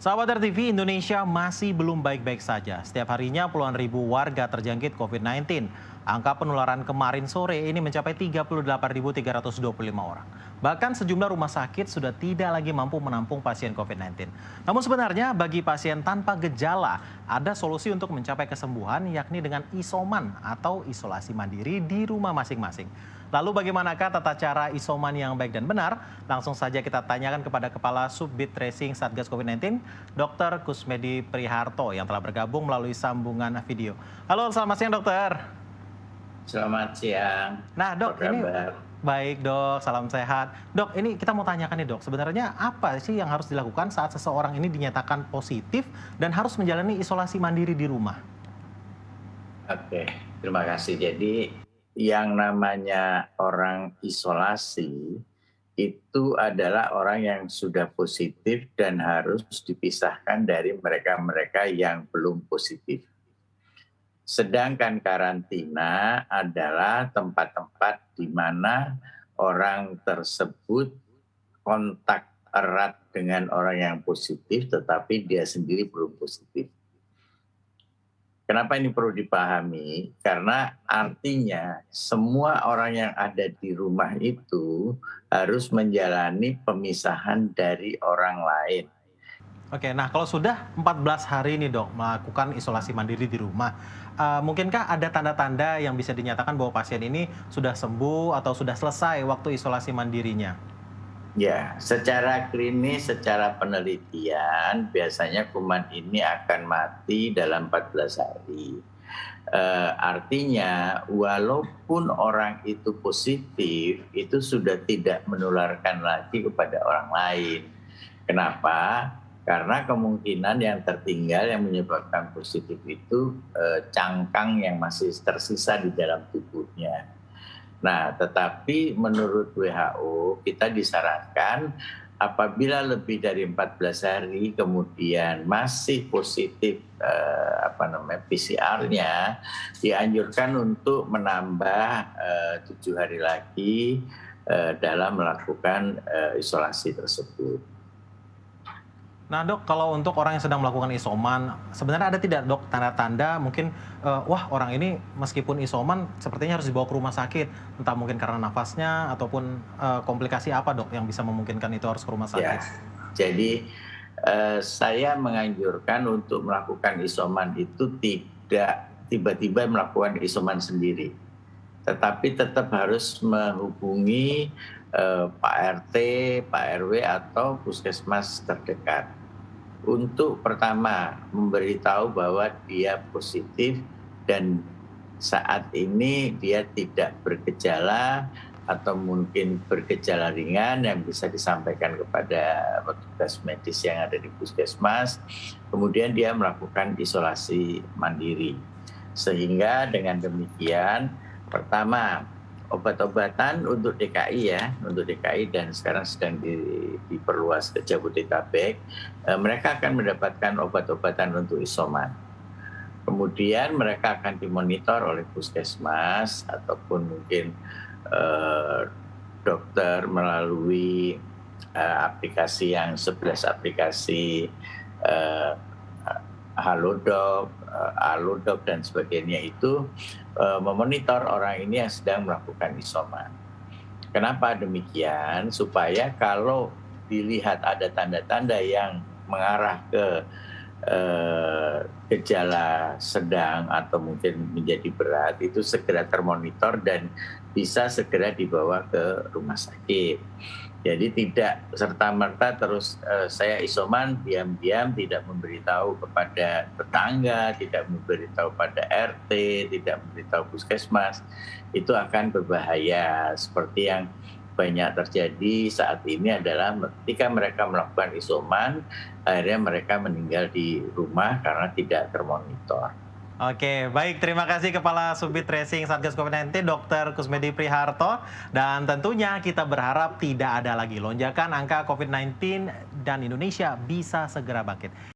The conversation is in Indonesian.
Sahabat RTV, Indonesia masih belum baik-baik saja. Setiap harinya puluhan ribu warga terjangkit COVID-19. Angka penularan kemarin sore ini mencapai 38.325 orang. Bahkan sejumlah rumah sakit sudah tidak lagi mampu menampung pasien COVID-19. Namun sebenarnya bagi pasien tanpa gejala, ada solusi untuk mencapai kesembuhan yakni dengan isoman atau isolasi mandiri di rumah masing-masing. Lalu bagaimanakah tata cara isoman yang baik dan benar? Langsung saja kita tanyakan kepada Kepala Subbid Tracing Satgas COVID-19, Dr. Kusmedi Priharto yang telah bergabung melalui sambungan video. Halo, selamat siang dokter. Selamat siang. Nah dok, Apa ini kabar? baik dok, salam sehat. Dok, ini kita mau tanyakan nih dok, sebenarnya apa sih yang harus dilakukan saat seseorang ini dinyatakan positif dan harus menjalani isolasi mandiri di rumah? Oke, terima kasih. Jadi yang namanya orang isolasi itu adalah orang yang sudah positif dan harus dipisahkan dari mereka-mereka yang belum positif. Sedangkan karantina adalah tempat-tempat di mana orang tersebut kontak erat dengan orang yang positif tetapi dia sendiri belum positif. Kenapa ini perlu dipahami? Karena artinya semua orang yang ada di rumah itu harus menjalani pemisahan dari orang lain. Oke, nah kalau sudah 14 hari nih dok melakukan isolasi mandiri di rumah, mungkinkah ada tanda-tanda yang bisa dinyatakan bahwa pasien ini sudah sembuh atau sudah selesai waktu isolasi mandirinya? Ya, secara klinis, secara penelitian, biasanya kuman ini akan mati dalam 14 hari. Artinya, walaupun orang itu positif, itu sudah tidak menularkan lagi kepada orang lain. Kenapa? Karena kemungkinan yang tertinggal yang menyebabkan positif itu cangkang yang masih tersisa di dalam tubuhnya. Nah, tetapi menurut WHO kita disarankan apabila lebih dari 14 hari kemudian masih positif PCR-nya, dianjurkan untuk menambah 7 hari lagi dalam melakukan isolasi tersebut. Nah dok, kalau untuk orang yang sedang melakukan isoman, sebenarnya ada tidak dok tanda-tanda mungkin, wah orang ini meskipun isoman sepertinya harus dibawa ke rumah sakit, entah mungkin karena nafasnya ataupun komplikasi apa dok yang bisa memungkinkan itu harus ke rumah Ya, sakit? jadi saya menganjurkan untuk melakukan isoman itu tidak tiba-tiba melakukan isoman sendiri, tetapi tetap harus menghubungi Pak RT, Pak RW atau puskesmas terdekat untuk pertama memberitahu bahwa dia positif dan saat ini dia tidak bergejala atau mungkin bergejala ringan yang bisa disampaikan kepada petugas medis yang ada di puskesmas. Kemudian dia melakukan isolasi mandiri. Sehingga dengan demikian, pertama, obat-obatan untuk DKI ya, untuk DKI dan sekarang sedang diperluas ke Jabodetabek, mereka akan mendapatkan obat-obatan untuk isoman. Kemudian mereka akan dimonitor oleh puskesmas ataupun mungkin dokter melalui aplikasi yang 11 aplikasi Halodoc, Alodoc dan sebagainya itu memonitor orang ini yang sedang melakukan isoman. Kenapa demikian? Supaya kalau dilihat ada tanda-tanda yang mengarah ke gejala sedang atau mungkin menjadi berat, itu segera termonitor dan bisa segera dibawa ke rumah sakit. Jadi tidak serta-merta terus saya isoman diam-diam tidak memberitahu kepada tetangga, tidak memberitahu pada RT, tidak memberitahu puskesmas, itu akan berbahaya. Seperti yang banyak terjadi saat ini adalah ketika mereka melakukan isoman, akhirnya mereka meninggal di rumah karena tidak termonitor. Oke, baik. Terima kasih Kepala Subbid Tracing Satgas COVID-19, Dr. Kusmedi Priharto. Dan tentunya kita berharap tidak ada lagi lonjakan angka COVID-19 dan Indonesia bisa segera bangkit.